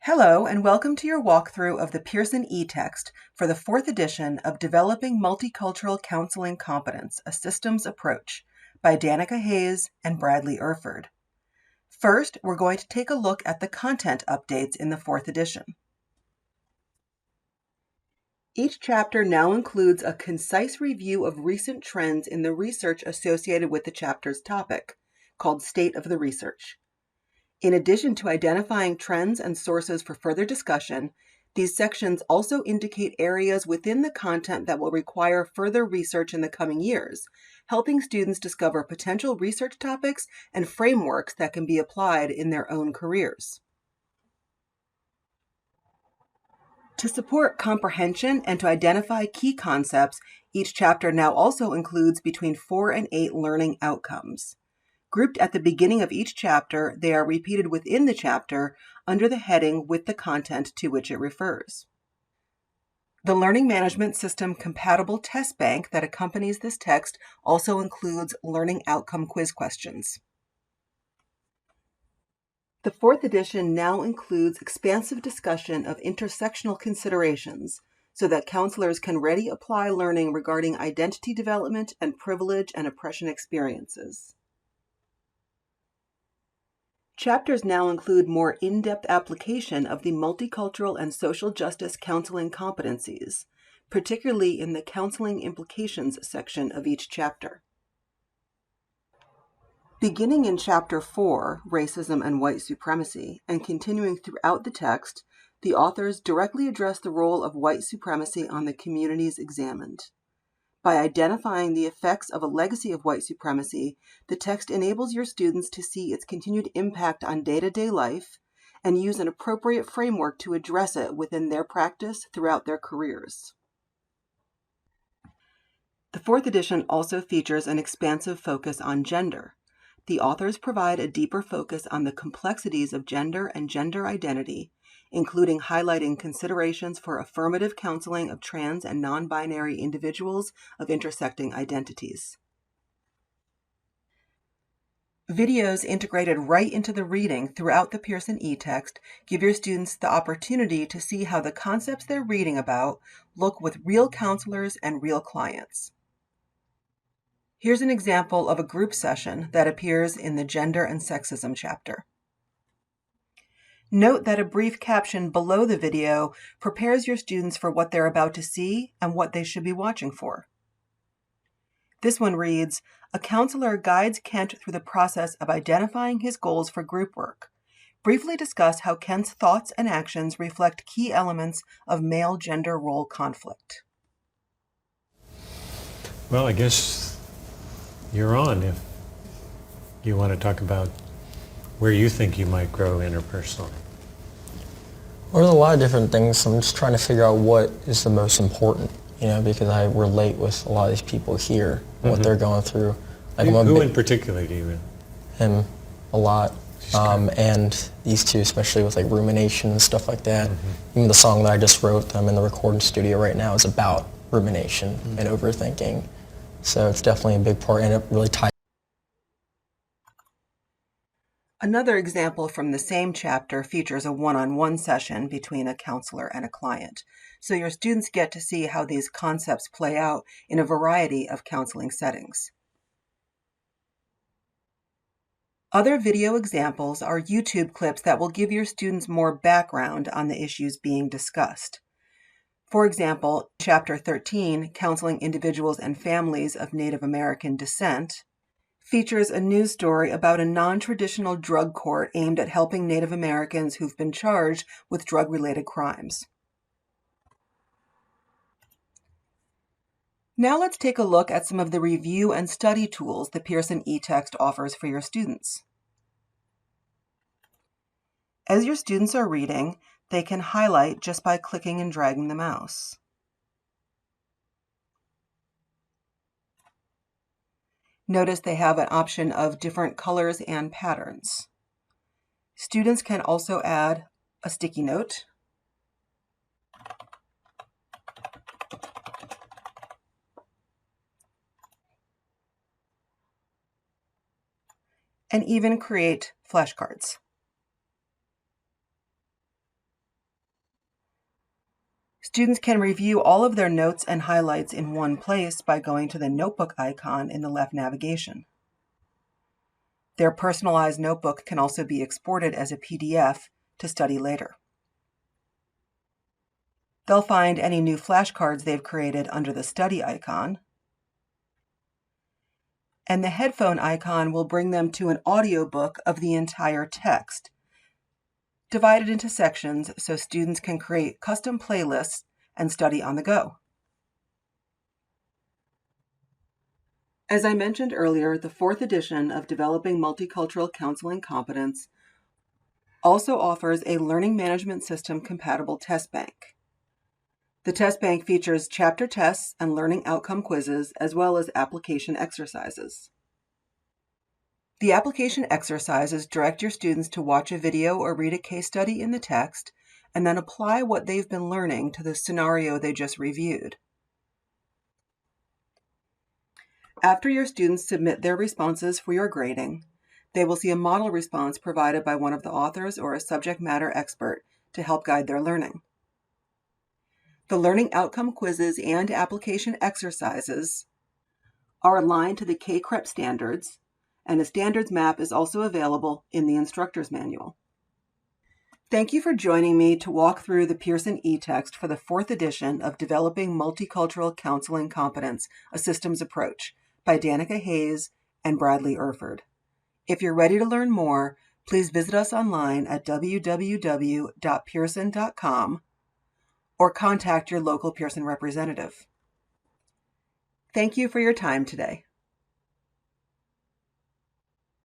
Hello, and welcome to your walkthrough of the Pearson eText for the 4th edition of Developing Multicultural Counseling Competence, a Systems Approach by Danica Hayes and Bradley Erford. First, we're going to take a look at the content updates in the 4th edition. Each chapter now includes a concise review of recent trends in the research associated with the chapter's topic, called State of the Research. In addition to identifying trends and sources for further discussion, these sections also indicate areas within the content that will require further research in the coming years, helping students discover potential research topics and frameworks that can be applied in their own careers. To support comprehension and to identify key concepts, each chapter now also includes between 4 and 8 learning outcomes. Grouped at the beginning of each chapter, they are repeated within the chapter under the heading with the content to which it refers. The Learning Management System compatible test bank that accompanies this text also includes learning outcome quiz questions. The 4th edition now includes expansive discussion of intersectional considerations so that counselors can ready apply learning regarding identity development and privilege and oppression experiences. Chapters now include more in-depth application of the multicultural and social justice counseling competencies, particularly in the counseling implications section of each chapter. Beginning in Chapter 4, Racism and White Supremacy, and continuing throughout the text, the authors directly address the role of white supremacy on the communities examined. By identifying the effects of a legacy of white supremacy, the text enables your students to see its continued impact on day-to-day life and use an appropriate framework to address it within their practice throughout their careers. The 4th edition also features an expansive focus on gender. The authors provide a deeper focus on the complexities of gender and gender identity, including highlighting considerations for affirmative counseling of trans and non-binary individuals of intersecting identities. Videos integrated right into the reading throughout the Pearson eText give your students the opportunity to see how the concepts they're reading about look with real counselors and real clients. Here's an example of a group session that appears in the Gender and Sexism chapter. Note that a brief caption below the video prepares your students for what they're about to see and what they should be watching for. This one reads, "A counselor guides Kent through the process of identifying his goals for group work. Briefly discuss how Kent's thoughts and actions reflect key elements of male gender role conflict." Well, I guess you're on if you want to talk about where you think you might grow interpersonally. Well, there's a lot of different things. I'm just trying to figure out what is the most important, because I relate with a lot of these people here, what they're going through. Like who in particular do you really? Him, a lot. And these two, especially with like rumination and stuff like that. Even the song that I just wrote, I'm in the recording studio right now, is about rumination and overthinking. So it's definitely a big part, and it really ties. Another example from the same chapter features a one-on-one session between a counselor and a client, so your students get to see how these concepts play out in a variety of counseling settings. Other video examples are YouTube clips that will give your students more background on the issues being discussed. For example, Chapter 13, Counseling Individuals and Families of Native American Descent, features a news story about a non-traditional drug court aimed at helping Native Americans who've been charged with drug-related crimes. Now let's take a look at some of the review and study tools the Pearson eText offers for your students. As your students are reading, they can highlight just by clicking and dragging the mouse. Notice they have an option of different colors and patterns. Students can also add a sticky note, and even create flashcards. Students can review all of their notes and highlights in one place by going to the notebook icon in the left navigation. Their personalized notebook can also be exported as a PDF to study later. They'll find any new flashcards they've created under the study icon, and the headphone icon will bring them to an audiobook of the entire text, divided into sections so students can create custom playlists and study on the go. As I mentioned earlier, the 4th edition of Developing Multicultural Counseling Competence also offers a learning management system compatible test bank. The test bank features chapter tests and learning outcome quizzes, as well as application exercises. The application exercises direct your students to watch a video or read a case study in the text, and then apply what they've been learning to the scenario they just reviewed. After your students submit their responses for your grading, they will see a model response provided by one of the authors or a subject matter expert to help guide their learning. The learning outcome quizzes and application exercises are aligned to the K-CREP standards, and a standards map is also available in the instructor's manual. Thank you for joining me to walk through the Pearson eText for the 4th edition of Developing Multicultural Counseling Competence, a Systems Approach by Danica Hayes and Bradley Erford. If you're ready to learn more, please visit us online at www.pearson.com or contact your local Pearson representative. Thank you for your time today.